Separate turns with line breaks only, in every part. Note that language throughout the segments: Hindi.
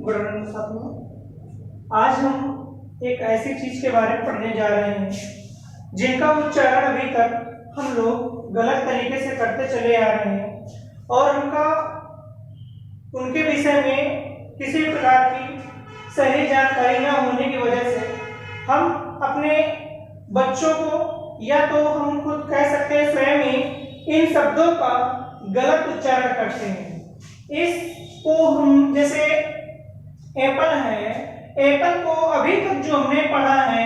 गुड मॉर्निंग साथियों। आज हम एक ऐसी चीज के बारे में पढ़ने जा रहे हैं जिनका उच्चारण अभी तक हम लोग गलत तरीके से करते चले आ रहे हैं और उनके विषय में किसी प्रकार की सही जानकारी न होने की वजह से हम अपने बच्चों को या तो हम खुद कह सकते हैं स्वयं ही इन शब्दों का गलत उच्चारण करते हैं। इसको हम जैसे एप्पल है, एप्पल को अभी तक जो हमने पढ़ा है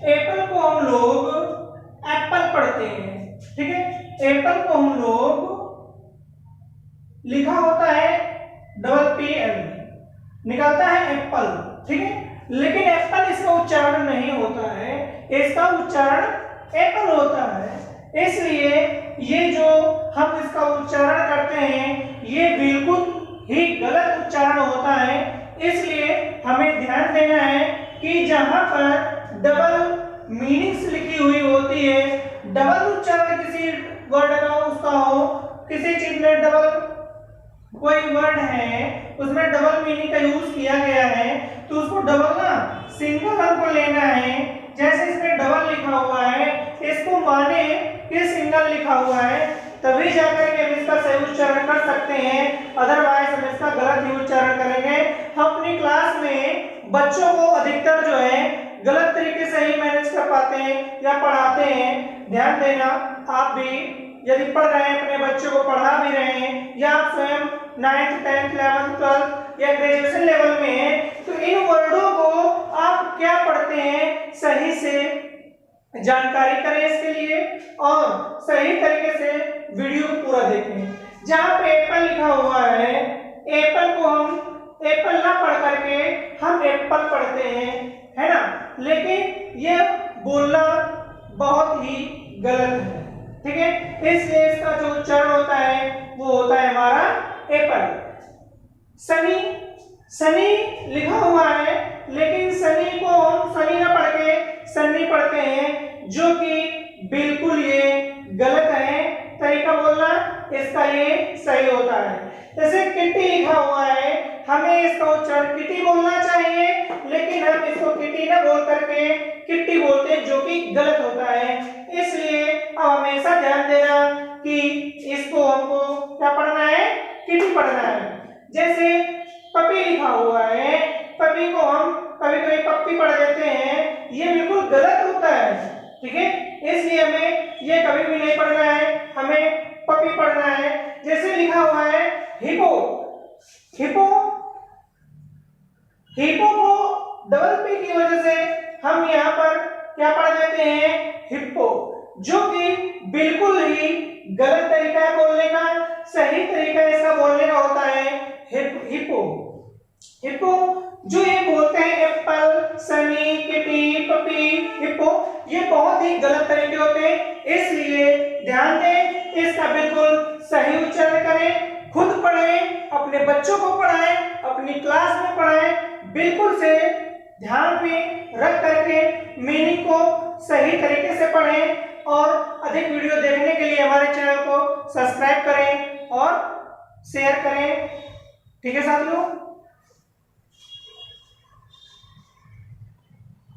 एप्पल को हम लोग एप्पल पढ़ते हैं, ठीक है। एप्पल को हम लोग लिखा होता है डबल पी एल, निकलता है एप्पल, ठीक है। लेकिन एप्पल इसका उच्चारण नहीं होता है, इसका उच्चारण एप्पल होता है। इसलिए ये जो हम इसका उच्चारण करते हैं ये बिल्कुल ही गलत उच्चारण होता है। इसलिए हमें ध्यान देना है कि जहां पर डबल मीनिंग्स लिखी हुई होती है, डबल उच्चारण किसी वर्ड का उसका हो, किसी चीज में डबल कोई वर्ड है उसमें डबल मीनिंग का यूज किया गया है तो उसको डबल ना सिंगल हमको लेना है। जैसे इसमें डबल लिखा हुआ है इसको माने कि सिंगल लिखा हुआ है, तभी जाकर के हम इसका सही उच्चारण कर सकते हैं, अदरवाइज हम इसका गलत ही उच्चारण करेंगे। हम अपनी क्लास में बच्चों को अधिकतर जो है गलत तरीके से ही मैनेज कर पाते हैं या पढ़ाते हैं। ध्यान देना, आप भी यदि पढ़ रहे हैं अपने बच्चों को पढ़ा भी रहे हैं या आप स्वयं 9th 10th 11th 12th या ग्रेजुएशन लेवल में है तो इन वर्डों को आप क्या पढ़ते हैं सही से जानकारी करें इसके लिए और सही तरीके से वीडियो को पूरा देखें। जहां पे एप्पल लिखा हुआ है एप्पल को हम एप्पल ना पढ़ करके हम एप्पल पढ़ते हैं, है ना। लेकिन ये बोलना बहुत ही गलत है, ठीक है। इसलिए इसका जो उच्चारण होता है वो होता है हमारा एप्पल। सनी, सनी लिखा हुआ है लेकिन सनी को हम सनी ना पढ़ के सन्नी पढ़ते हैं, जो कि बिल्कुल ये गलत है तरीका बोलना, इसका ये सही होता है। जैसे किट्टी लिखा हुआ है हमें इसका उच्चारण किटी बोलना चाहिए लेकिन हम इसको किटी ना बोल करके किट्टी बोलते हैं, जो कि गलत होता है। इसलिए अब हमेशा ध्यान देना कि इसको हमको क्या पढ़ना है, किटी पढ़ना है। जैसे पपी लिखा हुआ है, पपी को हम कभी कभी पप्पी पढ़ देते हैं, ये बिल्कुल गलत होता है, ठीक है। इसलिए हमें ये कभी भी नहीं पढ़ना है, हमें पपी पढ़ना है। जैसे लिखा हुआ है हिपो, हिपो, हिपो को डबल पी की वजह से हम यहाँ पर क्या पढ़ देते हैं हिप्पो, जो कि बिल्कुल ही गलत तरीका है बोलने का। सही तरीका इसका बोलने का होता है हिप्पो। हिप्पो जो ये बोलते हैं Apple, Sunny, kitty, puppy, hippo, ये बहुत ही गलत तरीके होते हैं। इसलिए ध्यान दें, इसका बिल्कुल सही उच्चारण करें, खुद पढ़ें, अपने बच्चों को पढ़ाएं, अपनी क्लास में पढ़ाएं, बिल्कुल से ध्यान में रख करके मीनिंग को सही तरीके से पढ़ें और अधिक वीडियो देखने के लिए हमारे चैनल को सब्सक्राइब करें और शेयर करें, ठीक है साथियों।